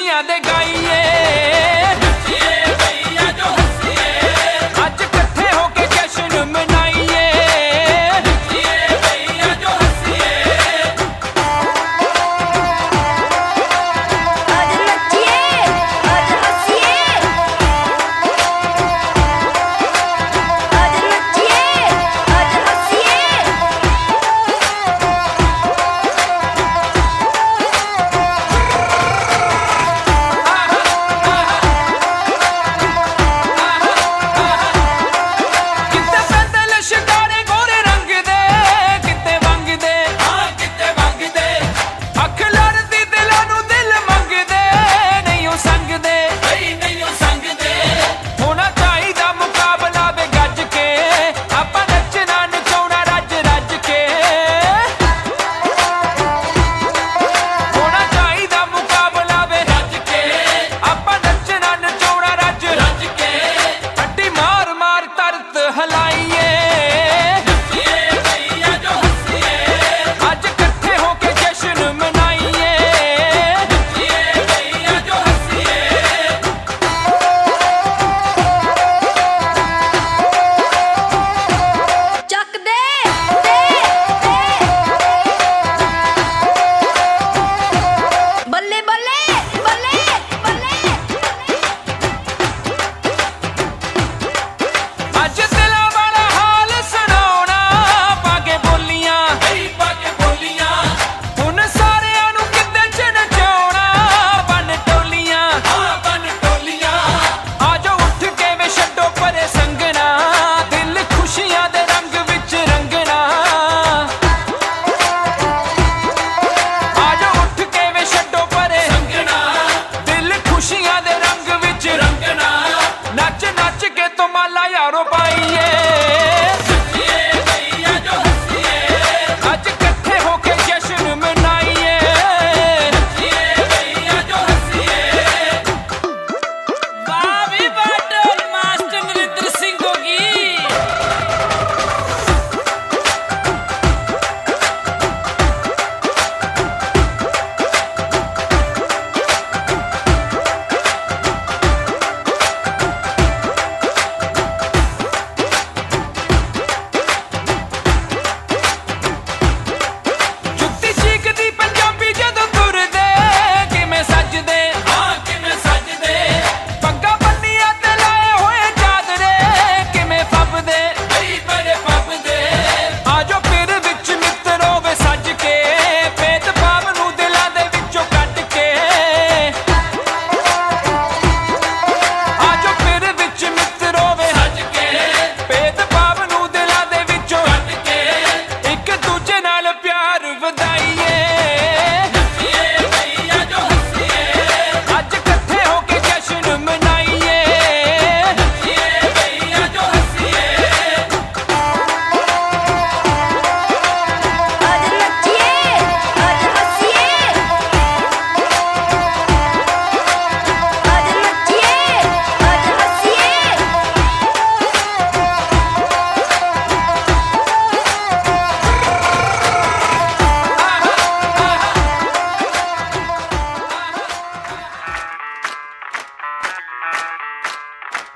खुशियां दे गाइए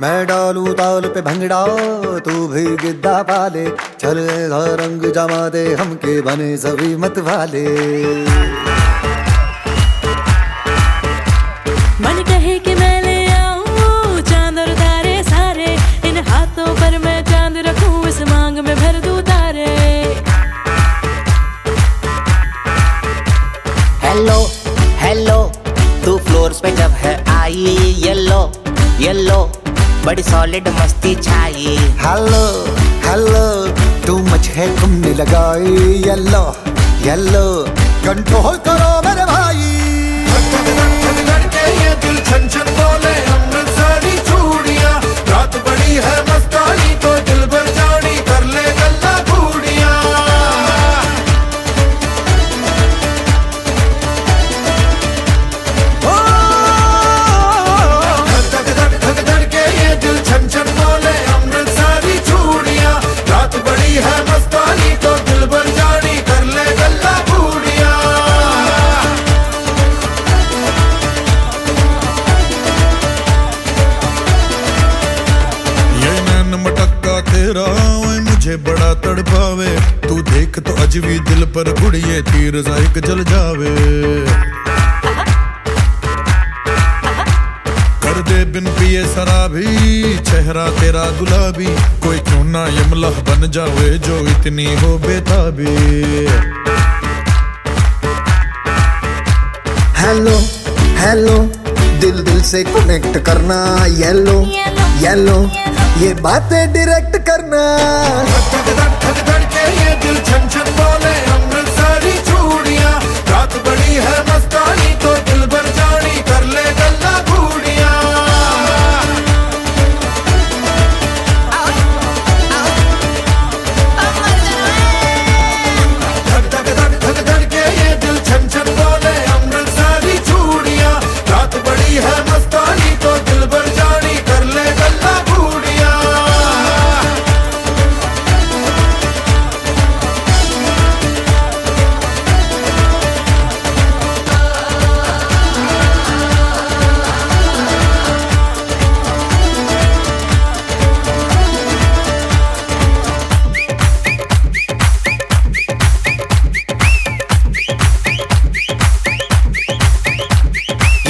मैं डालू ताल पे भंगड़ा तू भी गिद्दा पाले, चल ऐसा रंग जमा दे हमके बने सभी मत वाले। मन कहे कि मैं ले आऊं चांद और तारे सारे, इन हाथों पर मैं चांद रखूं इस मांग में भर दूं तारे। हेलो हेलो तू फ्लोर पे जब है आई, येलो येलो बड़ी सॉलिड मस्ती छाई। हेलो हेलो तू मच है तुमने लगाई, येलो येलो कंट्रोल करो मेरे भाई। ये दिल छन छन बोले अमृतसरी चूड़ियां, रात बड़ी है मस्तानी तो दिल भर जानी कर ले गल्ला घूड़ियां। छन छन बोले अमृतसरी चूड़ियां, रात बड़ी है मस्तानी तो दिल भर जानी कर ले गल्ला घूड़ियां। तेरा ओए मुझे बड़ा तड़पावे, तू देख तो अज भी दिल पर गुड़िए तीर जायक जल जावे। कर दे बिन पिए शराबी चेहरा तेरा गुलाबी, कोई क्यों ना यमला बन जावे जो इतनी हो बेताबी। हेलो हेलो दिल दिल से कनेक्ट करना, येलो येलो ये बातें डायरेक्ट करना। धक धक धक धक के ये दिल छन छन बोले अमृतसरी चूड़ियां, रात बड़ी है मस्तानी तो दिल भर जानी कर ले गल्ला घूड़ियां। धक धक धक धक धक के ये दिल छन छन बोले अमृतसरी चूड़ियां, रात बड़ी है मस्तानी तो दिल भर जानी कर ले गल्ला घूड़ियां।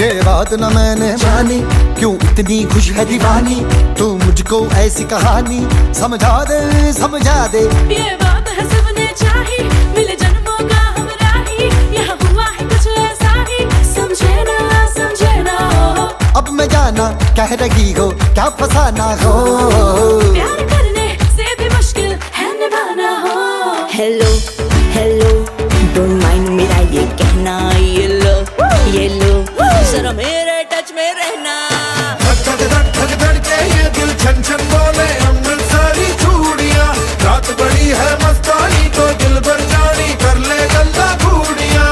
ये बात न मैंने मानी, क्यों इतनी खुश है दीवानी, तू मुझको ऐसी कहानी समझा दे। ये बात है सबने चाही, मिले जन्मों का हमरा ही, यहाँ हुआ है कुछ ऐसा ही, समझे ना हो। अब मैं जाना कह रही हो क्या फसाना हो, प्यार करने से भी मुश्किल है निभाना हो। हेलो हेलो डोंट माइंड मेरा ये कहना, ये लो जरा मेरे टच में रहना। धक धक धक धक धक के ये दिल छन छन बोले अमृतसरी चूड़ियां, रात बड़ी है मस्तानी तो दिल भर जानी कर ले गल्ला घूड़ियां।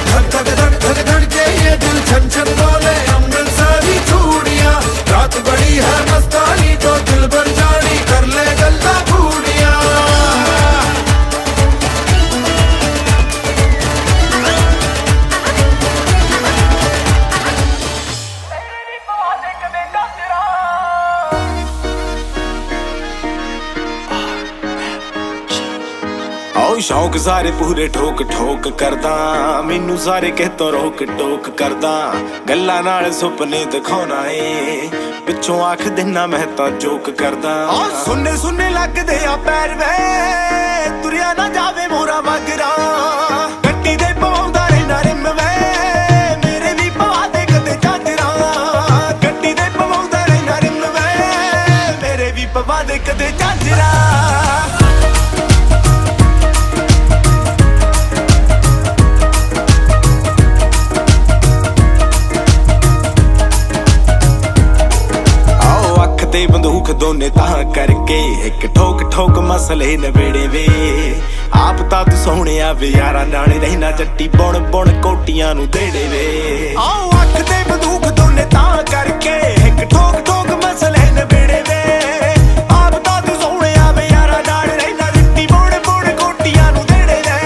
धक धक धक धक धक के ये दिल छन छन बोले अमृतसरी चूड़ियां, रात बड़ी है मस्तानी तो दिल भर जानी कर ले गल्ला घूड़ियां। आओ शौक सारे पूरे ठोक ठोक करदा, मैनू सारे कह तो रोक टोक करदा, गल्लां नाल सुपने दिखाउणा ए पिछों आख देना मैं तां जोक करदा। सुनने सुनने लगदे आ पैर वे तुरिया ना जावे मोरा मगरा, गड्डी दे पवाउंदा रहना रिम वे मेरे भी पवा दे कदे झांजरा, गड्डी दे पवाउंदा रहना रिम वे मेरे भी पवा दे कदे झांजरा। ते बंदूक दोने तां करके एक ठोक ठोक मसले नवेड़े वे, आप तां तू सोहणिया वे यारा नाल रहना जट्टी बुण बुण कोटियां नू देड़े वे। आओ अख ते बंदूक दोने तां करके एक ठोक ठोक मसले नवेड़े वे, आप तां तू सोहणिया वे यारा नाल रहना जट्टी बुण बुण कोटियां नू देड़े वे।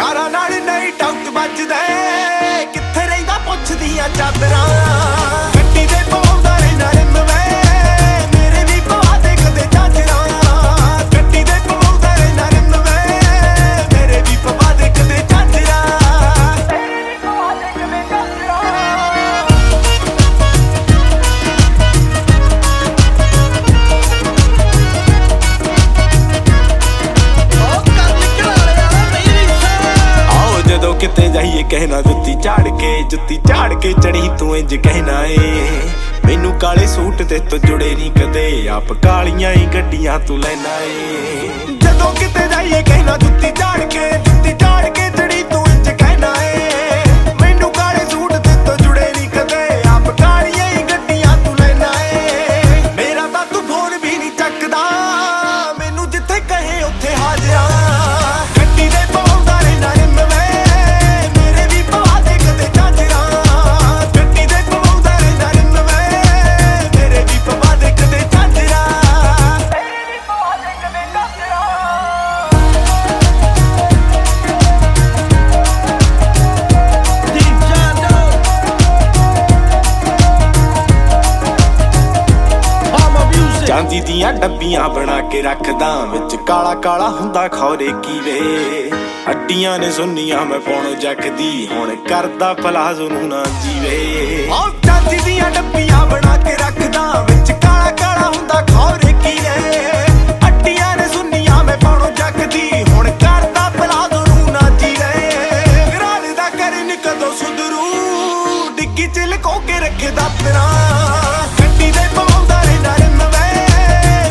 यारा नाल नहीं डाउट बजदा कित्थे रहिंदा पुछदियां चादरां, गड्डी दे पवाउंदा रहना रिम वे किते जाइए कहना जुत्ती झाड़ के चढ़ी तू इंज कहना ए, मैनू काले सूट ते तो जुड़े नहीं कदे आप कालियां ही गड्डियां तू लेना ए। जदों किते जाइए कहना जुत्ती झाड़ के चढ़ी तू इंज कहना ए, मैनू काले सूट ते तो जुड़े नहीं कदे आप कालियां ही गड्डियां तू लेना ए। मेरा तां तू फोन भी नहीं चकदा मैनू जिथे कहे उत्थे हाजिरा, गड्डी दे पवाउंदा रहना रिम वे मेरे भी पवा दे कदे झांजरा, गड्डी दे पवाउंदा रहना रिम वे मेरे भी पवा दे कदे झांजरा। ਦੀਆਂ ਡੱਬੀਆਂ ਬਣਾ ਕੇ ਰੱਖਦਾ ਵਿੱਚ ਕਾਲਾ ਕਾਲਾ ਹੁੰਦਾ ਖੌਰੇ ਕੀ ਵੇ ਹੱਡੀਆਂ ਨੇ ਸੁੰਨੀਆਂ ਮੈਂ ਪਾਉਣੋ ਜੱਕਦੀ ਹੁਣ ਕਰਦਾ ਪਲਾਜ਼ੋ ਨੂੰ ਨਾ ਜੀਵੇ ਓ ਚਾਂਦੀ ਦੀਆਂ ਡੱਬੀਆਂ ਬਣਾ ਕੇ ਰੱਖਦਾ ਵਿੱਚ ਕਾਲਾ ਕਾਲਾ ਹੁੰਦਾ ਖੌਰੇ ਕੀ ਵੇ ਹੱਡੀਆਂ ਨੇ ਸੁੰਨੀਆਂ ਮੈਂ ਪਾਉਣੋ ਜੱਕਦੀ ਹੁਣ ਕਰਦਾ ਪਲਾਜ਼ੋ ਨੂੰ ਨਾ ਜੀਵੇ ਗਰਾਲ ਦਾ ਕਰਨ ਕਦੋਂ ਸੁਧਰੂ ਡਿੱਗੀ ਚ ਲੁਕੋ ਕੇ ਰੱਖਦਾ ਤੇਰਾ ਗੱਡੀ ਦੇ ਪਵਾਉਂਦਾ ਰਹਿੰਦਾ ਨਵੇਂ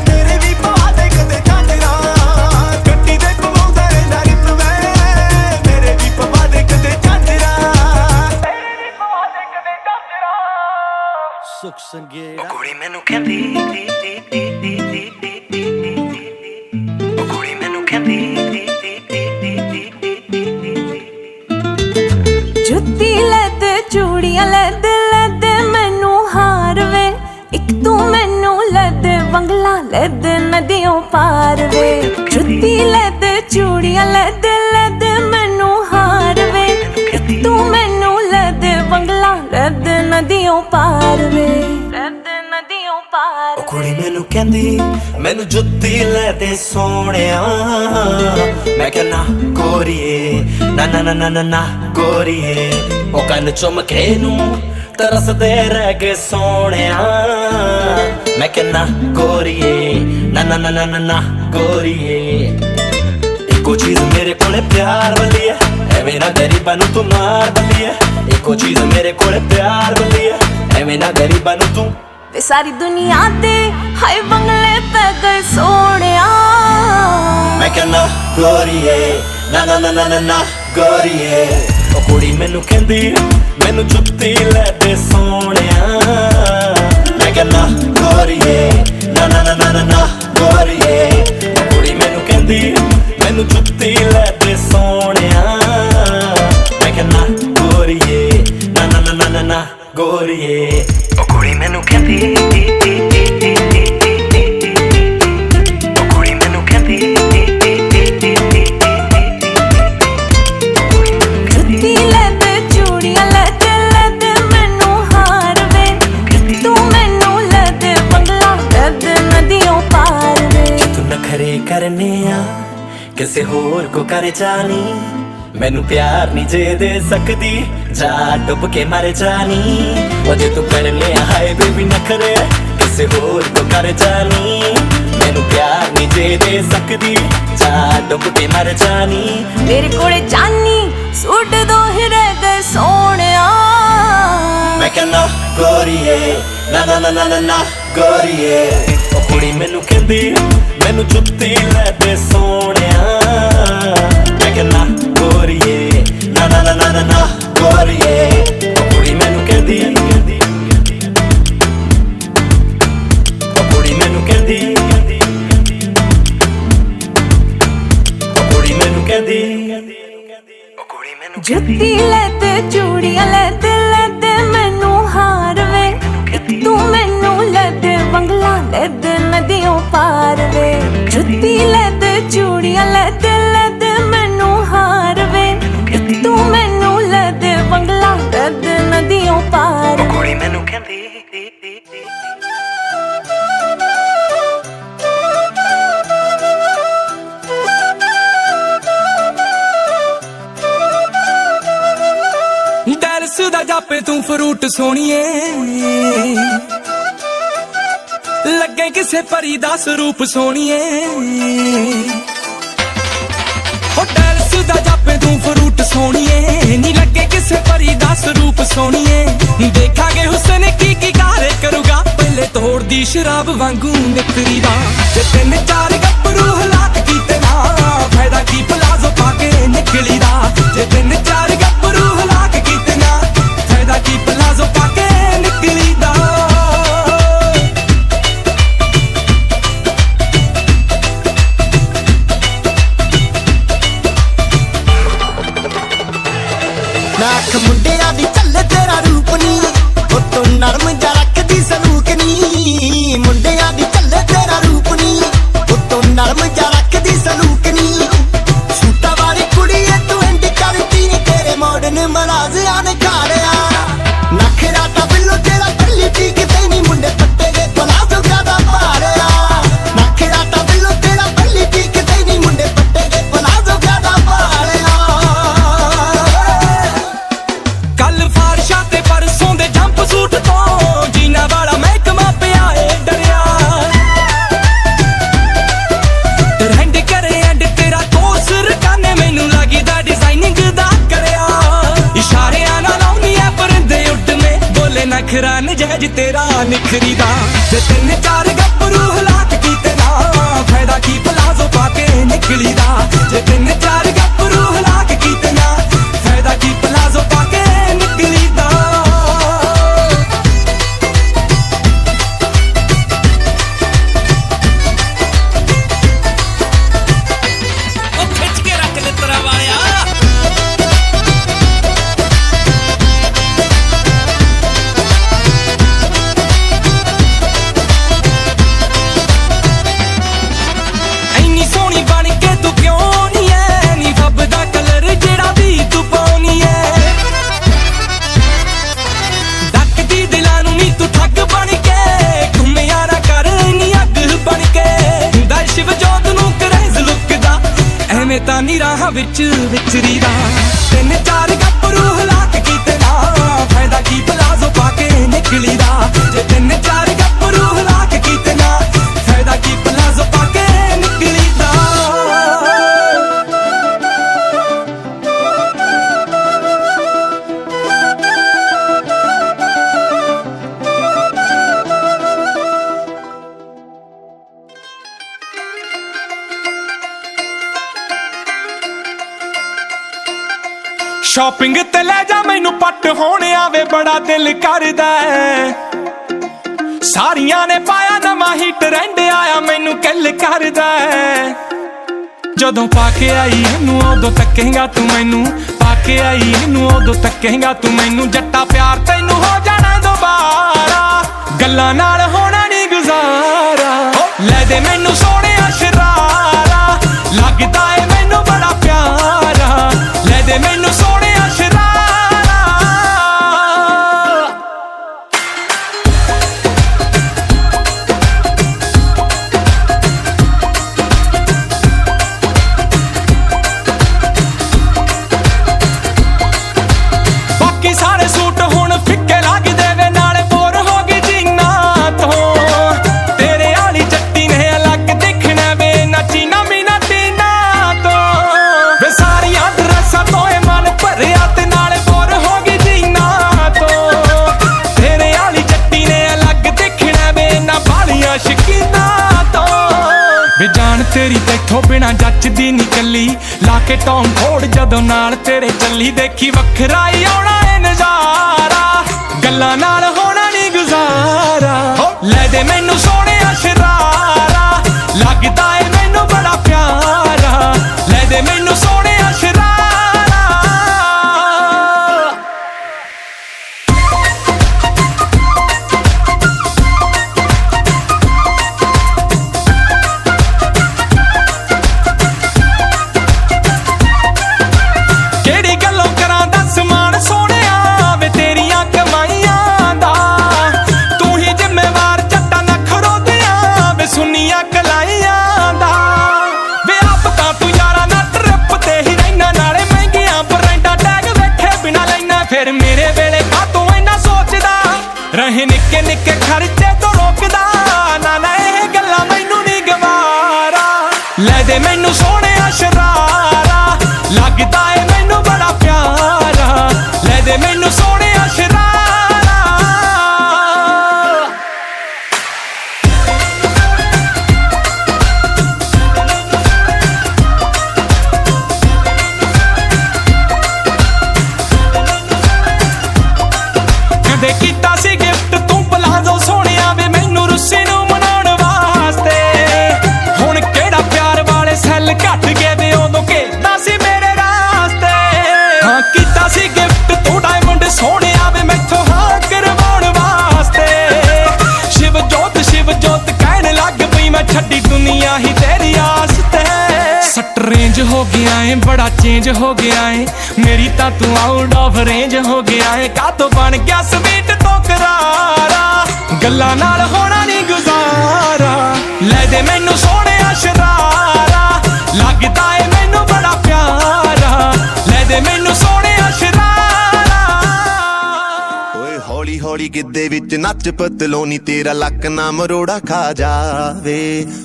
ਮੇਰੇ ਵੀ ਪਵਾ ਦੇ ਕਦੇ ਝਾਂਜਰਾ ਗੱਡੀ ਦੇ ਪਵਾਉਂਦਾ ਰਹਿੰਦਾ ਨਵੇਂ ਮੇਰੇ ਵੀ ਪਵਾ ਦੇ ਕਦੇ ਝਾਂਜਰਾ ਸੁਖ ਸੰਗੇੜਾ ਕੁੜੀ ਮੈਨੂੰ ਕਹਿੰਦੀ ਉਹ ਕੁੜੀ ਮੈਨੂੰ ਕਹਿੰਦੀ ਜੁੱਤੀ ਲੈ ਦੇ ਚੂੜੀਆਂ ਲੈ ਦੇ ਮੈਨੂੰ ਹਾਰ ਵੇ ਇੱਕ ਤੂੰ ਮੈਨੂੰ ਲੈ ਦੇ ਬੰਗਲਾ ਲੈ ਦੇ ਨਦੀਆਂ ਪਾਰ ਵੇ ਜੁੱਤੀ ਲੈ ਦੇ ਚੂੜੀਆਂ ਲੈ ਦੇ ਮੈਨੂੰ ਹਾਰ ਵੇ ਇੱਕ ਤੂੰ ਮੈਨੂੰ ਲੈ ਦੇ ਬੰਗਲਾ ਲੈ ਦੇ ਨਦੀਆਂ ਪਾਰ ਵੇ ਲੈ ਦੇ ਨਦੀਆਂ ਪਾਰ ਉਹ ਕੁੜੀ ਮੈਨੂੰ ਕਹਿੰਦੀ ਮੈਨੂੰ ਜੁੱਤੀ ਲੈ ਦੇ ਸੋਹਣਿਆ ਮੈਂ ਕਹਿੰਦਾ ਗੋਰੀਏ ਨਾ ਨਾ ਨਾ ਨਾ ਨਾ ਗੋਰੀਏ ਉਹ ਕੰਨ ਚੁੰਮ ਕੇ ਨੂੰ ਤਰਸਦੇ ਰਹਿ ਗਏ ਸੋਹਣਿਆ ਮੈਂ ਕਹਿੰਦਾ ਗੋਰੀਏ ਨਾ ਨਾ ਨਾ ਨਾ ਨਾ ਗੋਰੀਏ ਇੱਕੋ ਚੀਜ਼ ਮੇਰੇ ਕੋਲੇ ਪਿਆਰ ਵਾਲੀ ਹੈ ਐਵੇਂ ਨਾ ਗਰੀਬਾਂ ਨੂੰ ਤੂੰ ਮਾਰ ਬੱਲੀ ਹੈ ਇੱਕੋ ਚੀਜ਼ ਮੇਰੇ ਕੋਲੇ ਪਿਆਰ ਵਾਲੀ ਹੈ ਐਵੇਂ ਨਾ ਗਰੀਬਾਂ ਨੂੰ ਤੂੰ ਵੇ ਸਾਰੀ ਦੁਨੀਆ ਦੇ ਹਾਏ ਬੰਗਲੇ ਪੈ ਗਏ ਸੋਹਣਿਆ ਮੈਂ ਕਹਿੰਦਾ ਗੋਰੀਏ ਨਾ ਨਾ ਨਾ ਨਾ ਨਾ ਗੋਰੀਏ ਉਹ ਕੁੜੀ ਮੈਨੂੰ ਕਹਿੰਦੀ ਮੈਨੂੰ ਜੁੱਤੀ ਲੈ ਦੇ ਸੋਹਣਿਆ ਮੈਂ ਕਹਿੰਦਾ ਗੋਰੀਏ ਨਾ ਨਾ ਨਾ ਨਾ ਨਾ ਗੋਰੀਏ ਉਹ ਕੁੜੀ ਮੈਨੂੰ ਕਹਿੰਦੀ ਮੈਨੂੰ ਜੁੱਤੀ ਲੈ ਦੇ ਸੋਹਣਿਆ ਮੈਂ ਕਹਿੰਦਾ ਗੋਰੀਏ ਨਾ ਨਾ ਨਾ ਨਾ ਨਾ ਗੋਰੀਏ ਉਹ ਕੁੜੀ ਮੈਨੂੰ ਕਹਿੰਦੀ करने किसे होर को कर जानी मैनू प्यार नहीं जे दे सकती जा डुब के मर जानी ओ जे तू करने हाय बेबी नखरे किसे होर को कर जानी मैनू प्यार नहीं जे दे सकती जा डुब के मर जानी मेरे कोले जानी सूट दो ही रह गए सोहणिया मैं कहना गोरीए ना ना ना ना ना गोरीए ओ कुड़ी मैनू कहंदी मैनू जुत्ती ले दे सोहणिया मैं कहना गोरीए ना ना ना ना ना गोरीए ओ कुड़ी मैनू कहंदी ओ कुड़ी मैनू कहंदी ओ कुड़ी मैनू कहंदी ओ कुड़ी मैनू जुत्ती ले दे चूड़ियां ले दे मैनू हार वे तू मैनू ले दे बंगला ले दे नदियों पार वे जुत्ती ले दे चूड़ियां ले दे मैनू हार वे तू मैनू ले दे बंगला ले दे नदियों पार कुड़ी मैनू कहंदी ਦਾ ਜਾਪੇ ਤੂੰ ਫਰੂਟ ਸੋਹਣੀਏ ਲੱਗੇ ਕਿਸੇ ਪਰੀ ਦਾ ਸਰੂਪ ਸੋਹਣੀਏ ਹੋ ਡੈਲਸ ਦਾ ਜਾਪੇ ਤੂੰ ਫਰੂਟ ਸੋਹਣੀਏ ਨੀ ਲੱਗੇ ਕਿਸੇ ਪਰੀ ਦਾ ਸਰੂਪ ਸੋਹਣੀਏ ਦੇਖਾਂਗੇ ਹੁਸਨ ਕੀ ਕਾਰੇ ਕਰੂਗਾ ਪਹਿਲੇ ਤੋੜਦੀ ਸ਼ਰਾਬ ਵਾਂਗੂ ਨਿਕਰੀ ਦਾ ਜੇ ਤਿੰਨ ਚਾਰ ਗੱਭਰੂ ਹਲਾਕ ਕੀਤੇ ਨਾ ਫਾਇਦਾ ਕੀ ਪਲਾਜ਼ੋ ਪਾ ਕੇ ਨਿਕਲੀ ਦਾ ਜੇ ਤਿੰਨ ਚਾਰ ਗੱਭਰੂ ਹਲਾਕ ਕੀਤੇ ਨਾ ਫਾਇਦਾ ਕੀ ਪਲਾਜ਼ੋ ਪਾ ਕੇ ਨਿਕਲੀ ਦਾ ਨਾਖ ਮੁੰਡਿਆਂ ਦੀ ਚੱਲੇ ਤੇਰਾ ਰੂਪ ਨੀ ਉਹ ਤੂੰ ਨਰਮ ਜਾ ਰੱਖਦੀ ਸਲੂਕ ਨੀ ਮੁੰਡਿਆਂ ਦੀ ਚੱਲੇ ਤੇਰਾ ਰੂਪ ਨੀ ਉਹ ਤੂੰ ਨਰਮ ਜਾ ਰੱਖਦੀ ਸਲੂਕ ਨੀ ਸੂਟਾ ਵਾਲੀ ਕੁੜੀਏ ਤੂੰ ਇੰਡੀ ਕਰਦੀ ਨੀ ਤੇਰੇ ਮਾਡਰਨ ਮਲਾਜ਼ਿਆਂ ਨੇ ਖਾੜਿਆ ਨਖਰਾ ਤਾਂ ਬਿੱਲੋ ਤੇਰਾ ਪੱਲੀ ਟਿਕਦੇ ਨੀ ਮੁੰਡੇ ਪੱਟੇ ਦੇ ਪਲਾਜ਼ੋ ਕਾਦਾ ਪਾੜਿਆ ਅੱਜ ਤੇਰਾ ਨਿਖਰੀ ਦਾ ਜੇ 3-4 ਗੱਭਰੂ ਹਲਾਕ ਕੀਤੇ ਨਾ ਫਾਇਦਾ ਕੀ ਪਲਾਜ਼ੋ ਪਾ ਕੇ ਨਿਕਲੀ ਦਾ ਜੇ 3-4 ਗੱਭਰੂ ਹਲਾਕ ਕੀਤੇ ਨਾ ਫਾਇਦਾ ਕੀ ਪਲਾਜ਼ੋ ਪਾ ਕੇ ਨਿਕਲੀ ਦਾ ਉਹ ਖਿੱਚ ਕੇ ਰੱਖ ਲੈ ਤਰਾ ਵਾਲਿਆ ਤਾਂ ਨੀ ਰਾਹਾਂ ਵਿੱਚ ਵਿਚਰੀ ਦਾ 3-4 ਗੱਭਰੂ ਹਲਾਕ ਕੀਤੇ ਨਾ ਫਾਇਦਾ ਕੀ ਪਲਾਜ਼ੋ ਪਾ ਕੇ ਨਿਕਲੀ ਦਾ ਜੇ 3-4 ਗੱਭਰੂ ਹਲਾਕ ਕੀਤੇ ਨਾ ਫਾਇਦਾ ਕੀ ਪਲਾਜ਼ੋ ਪਾ ਕੇ ਨਿਕਲੀ ਦਾ ਸ਼ਾਪਿੰਗ ਤੇ ਲੈ ਜਾ ਮੈਨੂੰ ਪੱਟ ਹੋਣ ਆਵੇ ਬੜਾ ਦਿਲ ਕਰਦਾ ਸਾਰੀਆਂ ਨੇ ਪਾਇਆ ਨਵਾਂ ਹੀ ਟ੍ਰੈਂਡ ਆਇਆ ਮੈਨੂੰ ਕਿੱਲ ਕਰਦਾ ਜਦੋਂ ਪਾ ਕੇ ਆਈ ਇਹਨੂੰ ਉਦੋਂ ਤੱਕੇਂਗਾ ਤੂੰ ਮੈਨੂੰ ਪਾ ਕੇ ਆਈ ਇਹਨੂੰ ਉਦੋਂ ਤੱਕੇਂਗਾ ਤੂੰ ਮੈਨੂੰ ਜੱਟਾ ਪਿਆਰ ਤੈਨੂੰ ਹੋ ਜਾਣਾ ਦੁਬਾਰਾ ਗੱਲਾਂ ਨਾਲ ਹੋਣਾ ਨਹੀਂ ਗੁਜ਼ਾਰਾ ਲੈ ਦੇ ਮੈਨੂੰ ਸੋਹਣਿਆ ਸ਼ਰਾਰਾ ਲੱਗਦਾ ਏ ਮੈਨੂੰ ਬੜਾ ਪਿਆਰਾ ਲੈ ਦੇ ਮੈਨੂੰ ਸੋਹਣਿਆ ਸ਼ਰਾਰਾ ਬਾਕੀ ਸਾਰੇ ਸੂਟ ਹੁਣ ਫਿੱਕੇ ਲੱਗਦੇ ਵੇ ਨਾਲੇ ਬੋਰ ਹੋ ਗਈ ਜੀਨਾ ਤੋਂ ਤੇਰੇ ਵਾਲੀ ਜੱਟੀ ਨੇ ਅਲੱਗ ਦਿਖਣਾ ਵੇ ਨਾ ਚੀਨਾ ਮੀਨਾ ਤੀਨਾ ਤੋਂ ਵੇ ਸਾਰੀਆਂ ਡਰੈਸਾਂ ਤੋਂ ਇਹ ਮਨ ਭਰਿਆ ਤੇ ਨਾਲੇ ਬੋਰ ਹੋ ਗਈ ਜੀਨਾ ਤੋਂ ਤੇਰੇ ਵਾਲੀ ਜੱਟੀ ਨੇ ਅਲੱਗ ਦਿਖਣਾ ਵੇ ਨਾ ਬਾਲੀਆਂ ਸ਼ਕੀਨਾ ਤੋਂ ਵੇ ਜਾਨ ਤੇਰੀ ਤੈਥੋਂ ਬਿਨਾ ਜੱਚਦੀ ਨੀ ਕੱਲੀ ਲਾ ਕੇ ਟੌਮ ਫੋੜ ਜਦੋਂ ਨਾਲ ਤੇਰੇ ਚੱਲੀ ਦੇਖੀ ਵੱਖਰਾ ਹੀ ਆਉਣਾ ਏ ਨਜ਼ਾਰਾ ਗੱਲਾਂ ਨਾਲ ਹੋਣਾ ਨੀ ਗੁਜ਼ਾਰਾ ਲੈ ਦੇ ਮੈਨੂੰ ਸੋਹਣਿਆ ਸ਼ਰਾਰਾ ਲੱਗਦਾ ਏ ਮੈਨੂੰ ਬੜਾ ਪਿਆਰਾ ਲੈ ਦੇ ਮੈਨੂੰ ਸੋਹਣਿਆ ਸ਼ਰਾਰਾ ਕਿਹੜੀ ਗੱਲੋਂ ਕਰਾਂ ਦੱਸ ਮਾਣ ਸੋਹਣਿਆ ਵੇ ਤੇਰੀਆਂ ਕਮਾਈਆਂ ਦਾ ਤੂੰ ਹੀ ਜ਼ਿੰਮੇਵਾਰ ਜੱਟਾਂ ਨਖਰੋ ਦਿਆਂ ਵੇ ਸੁਨੀਆਂ ਕਲਾਈਆਂ ਦਾ ਵੇ ਆਪ ਤਾਂ ਤੂੰ ਯਾਰਾਂ ਨਾਲ ਟ੍ਰਿਪ ਤੇ ਹੀ ਰਹਿਣਾ ਨਾਲੇ ਮਹਿੰਗੀਆਂ ਬਰੈਂਡਾਂ ਟੈਗ ਵੇਖੇ ਬਿਨਾ ਲੈਣਾ ਫਿਰ ਮੇਰੇ ਵੇਲੇ ਕਾਤੋਂ ਇੰਨਾ ਸੋਚਦਾ ਰਹੇ ਨਿੱਕੇ ਨਿੱਕੇ ਖਰਚੇ ਤੋਂ ਰੋਕਦਾ ਨਾ ਨਾ ਇਹ ਗੱਲਾਂ ਮੈਨੂੰ ਨਹੀਂ ਗਵਾਰਾ ਲੈ ਦੇ ਮੈਨੂੰ ਸੋਹਣਿਆ ਸ਼ਰਾਰਾ ਲੱਗਦਾ ਏ ਮੈਨੂੰ ਬੜਾ ਪਿਆਰਾ ਲੈ ਦੇ ਮੈਨੂੰ ਸੋਹਣਿਆ ਸ਼ਰਾਰਾ ਕਦੇ ਕੀਤਾ ਸੀ ਗਿਫਟ ਤੂੰ ਪਲਾਜ਼ੋ ਸੋਹਣਿਆ ਵੇ ਮੈਨੂੰ ਰੁੱਸੇ ਨੂੰ ਮਨਾਉਣ ਵਾਸਤੇ ਹੁਣ ਕਿਹੜਾ ਪਿਆਰ ਵਾਲੇ ਸੈੱਲ ਘੱਟ ਗਏ ਵੇ ਉਦੋਂ ਕਿੱਦਾਂ ਸੀ ਮੇਰੇ ਰਾਸਤੇ ਹਾਂ ਕੀਤਾ ਸੀ ਗਿਫਟ ਤੂੰ ਡਾਇਮੰਡ ਸੋਹਣਿਆ ਵੇ ਮੈਥੋਂ ਹਾਂ ਕਰਵਾਉਣ ਵਾਸਤੇ ਸ਼ਿਵ ਜੋਤ ਕਹਿਣ ਲੱਗ ਪਈ ਮੈਂ ਛੱਡੀ ਦੁਨੀਆ ਹੀ ਤੇਰੀ ਆਸ ਤੇ ਸੱਟ ਰੇਂਜ ਹੋ ਗਿਆ ਏ ਬੜਾ ਚੇਂਜ ਹੋ ਗਿਆ ਏ ਮੇਰੀ ਤਾਂ ਤੂੰ ਆਊਟ ਆਫ ਰੇਂਜ ਹੋ ਗਿਆ ਏ ਕਾਤੋਂ ਬਣ ਗਿਆ ਸਵੀਟ ਤੋਂ ਕਰਾਰਾ ਗੱਲਾਂ ਨਾਲ ਹੋਣਾ ਨਹੀਂ ਗੁਜ਼ਾਰਾ ਲੈ ਦੇ ਮੈਨੂੰ ਸੋਹਣਿਆ ਸ਼ਰਾਰਾ ਲੱਗਦਾ ਏ ਮੈਨੂੰ ਬੜਾ ਪਿਆਰਾ ਲੈ ਦੇ ਮੈਨੂੰ ਸੋਹਣਿਆ ਸ਼ਰਾਰਾ ਓਏ ਹੌਲੀ ਹੌਲੀ ਗਿੱਧੇ ਵਿੱਚ ਨੱਚ ਪਤਲੋਨੀ ਤੇਰਾ ਲੱਕ ਨਾ ਮਰੋੜਾ ਖਾ ਜਾਵੇ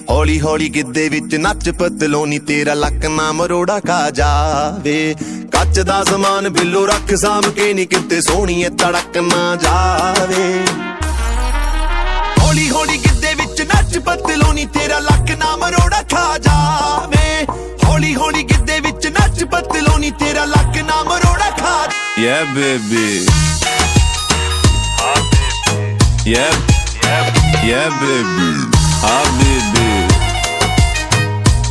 ਹੌਲੀ ਹੌਲੀ ਗਿੱਧੇ ਵਿੱਚ ਨੱਚ ਪਤਲੋਨੀ ਤੇਰਾ ਲੱਕ ਨਾ ਮਰੋੜਾ ਖਾ ਜਾਵੇ ਕੱਚ ਦਾ ਸਮਾਨ ਬਿੱਲੋ ਰੱਖ ਸਾਂਭ ਕੇ ਨੀ ਕਿਤੇ ਸੋਹਣੀਏ ਤੜਕ ਨਾ ਜਾਵੇ ਹੌਲੀ ਹੌਲੀ ਗਿੱਧੇ ਵਿੱਚ ਨੱਚ ਪਤਲੋਨੀ ਤੇਰਾ ਲੱਕ ਨਾ ਮਰੋੜਾ ਖਾ ਜਾਵੇ ਹੌਲੀ ਹੌਲੀ ਗਿੱਧੇ ਵਿੱਚ ਨੱਚ ਪਤਲੋਨੀ ਤੇਰਾ ਲੱਕ ਨਾ ਮਰੋੜਾ ਖਾ Yeah baby Yeah Yeah baby Ah baby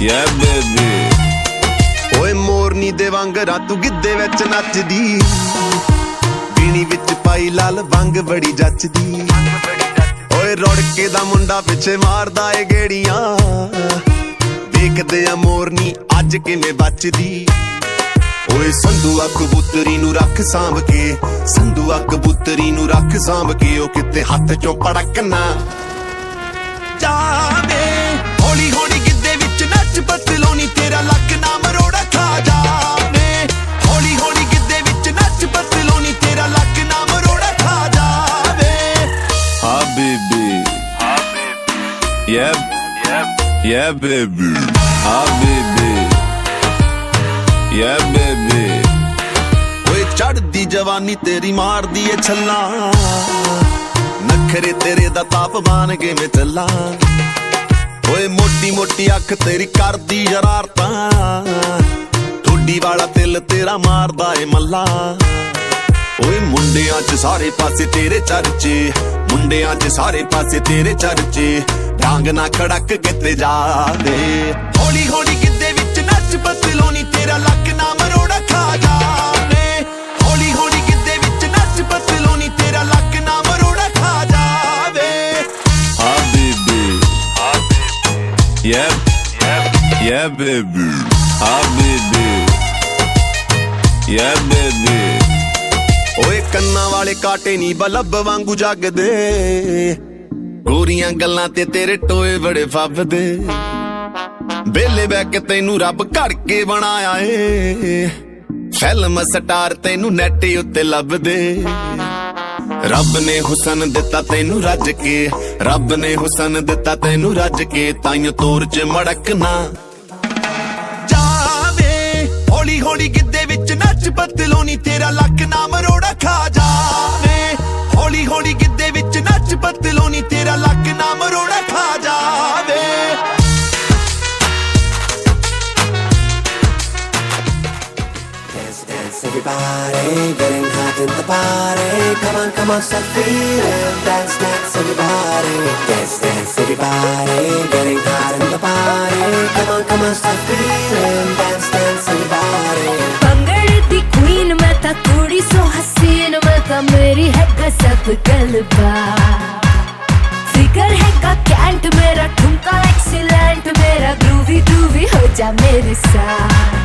Yeah baby ਓਏ ਮੋਰਨੀ ਦੇ ਵਾਂਗਰਾਂ ਤੂੰ ਗਿੱਧੇ ਵਿੱਚ ਨੱਚਦੀ ਪੀਣੀ ਵਿੱਚ ਪਾਈ ਲਾਲ ਵੰਗ ਬੜੀ ਜੱਚਦੀ ਓਏ ਰੋੜਕੇ ਦਾ ਮੁੰਡਾ ਪਿੱਛੇ ਮਾਰਦਾ ਏ ਗੇੜੀਆਂ ਦੇਖਦੇ ਆ ਮੋਰਨੀ ਅੱਜ ਕਿਵੇਂ ਬਚਦੀ ਓਏ ਸੰਧੂਆ ਕਬੂਤਰੀ ਨੂੰ ਰੱਖ ਸਾਂਭ ਕੇ ਸੰਧੂਆ ਕਬੂਤਰੀ ਨੂੰ ਰੱਖ ਸਾਂਭ ਕੇ ਉਹ ਕਿਤੇ ਹੱਥ ਚੋਂ ਪੜਕ ਨਾ ਜਾਵੇ ਹੌਲੀ ਹੌਲੀ ਗਿੱਧੇ ਵਿੱਚ ਨੱਚ ਪਤਲੋਨੀ ਤੇਰਾ ਲੱਕ ਨਾ ਮਰੋੜਾ ਖਾ ਜਾਵੇ ਹੌਲੀ ਹੌਲੀ ਗਿੱਧੇ ਵਿੱਚ ਨੱਚ ਪਤਲੋਨੀ ਤੇਰਾ ਲੱਕ ਨਾ ਮਰੋੜਾ ਖਾ ਜਾਵੇ Ah baby Yeah Yeah baby Ah baby Yeah baby ਓਏ ਚੜਦੀ ਜਵਾਨੀ ਤੇਰੀ ਮਾਰਦੀ ਏ ਛੱਲਾਂ ਨਖਰੇ ਤੇਰੇ ਦਾ ਤਾਪਮਾਨ ਕਿਵੇਂ ਚੱਲਾਂ ਓਏ ਮੋਟੀ ਮੋਟੀ ਅੱਖ ਤੇਰੀ ਕਰਦੀ ਸ਼ਰਾਰਤਾਂ ਠੋਡੀ ਵਾਲਾ ਦਿਲ ਤੇਰਾ ਮਾਰਦਾ ਏ ਮੱਲਾ ਓਏ ਮੁੰਡਿਆਂ 'ਚ ਸਾਰੇ ਪਾਸੇ ਤੇਰੇ ਚਰਚੇ ਮੁੰਡਿਆਂ 'ਚ ਸਾਰੇ ਪਾਸੇ ਤੇਰੇ ਚਰਚੇ ਡਾਂਗ ਨਾ ਖੜਕ ਕਿਤੇ ਜਾਵੇ ਹੌਲੀ ਹੌਲੀ ਗਿੱਧੇ ਵਿੱਚ ਨੱਚ ਪਤਲੋਨੀ ਤੇਰਾ ਲੱਕ ਨਾ ਮਰੋੜਾ ਖਾ ਜਾਵੇ ਹੌਲੀ ਹੌਲੀ ਗਿੱਧੇ ਵਿੱਚ ਨੱਚ ਪਤਲੋਨੀ ਤੇਰਾ ਲੱਕ ਨਾ ਮਰੋੜਾ ਖਾ ਜਾਵੇ Ah baby Yeah Yeah baby Ah baby Yeah baby ਓਏ ਕੰਨਾਂ ਵਾਲੇ ਕਾਟੇ ਨੀ ਬਲਬ ਵਾਂਗੂ ਜਗਦੇ ਗੋਰੀਆਂ ਗੱਲਾਂ ਤੇ ਤੇਰੇ ਟੋਏ ਬੜੇ ਫੱਬਦੇ ਬੇਲੇ ਬੈ ਕੇ ਤੈਨੂੰ ਰੱਬ ਘੜ ਕੇ ਬਣਾਇਆ ਏ ਫਿਲਮ ਸਟਾਰ ਤੈਨੂੰ ਨੈਟ ਉੱਤੇ ਲੱਭਦੇ ਰੱਬ ਨੇ ਹੁਸਨ ਦਿੱਤਾ ਤੈਨੂੰ ਰੱਜ ਕੇ ਰੱਬ ਨੇ ਹੁਸਨ ਦਿੱਤਾ ਤੈਨੂੰ ਰੱਜ ਕੇ ਤਾਈਂ ਤੋਰ 'ਚ ਮੜਕਣਾ ਜਾਵੇ ਹੌਲੀ ਹੌਲੀ ਗਿੱਧੇ ਵਿੱਚ ਨੱਚ ਪਤਲੋਨੀ ਤੇਰਾ ਲੱਕ ਨਾ ਮਰੋੜਾ ਖਾ ਜਾਵੇ ਹੌਲੀ ਹੌਲੀ ਗਿੱਧੇ ਵਿੱਚ ਨੱਚ ਪਤਲੋਨੀ ਤੇਰਾ ਲੱਕ ਨਾ ਮਰੋੜਾ ਖਾ ਜਾਵੇ Everybody getting hot in the party. Come on, start feeling. Dance, dance, everybody. Dance, dance, everybody getting hot in the party. Come on, start feeling. Dance, dance, everybody. ਭੰਗੜੇ ਦੀ queen ਮੈਂ ਤਾਂ ਕੁੜੀ ਸੋ ਹਸੀਨ ਮੈਂ ਤਾਂ ਮੇਰੀ ਹੈ ਗਜ਼ਬ ਗਲਬਾ ਫਿਕਰ है का कैंट मेरा ठुमका एक्सीलेंट मेरा ग्रूवी ग्रूवी हो जा मेरे साथ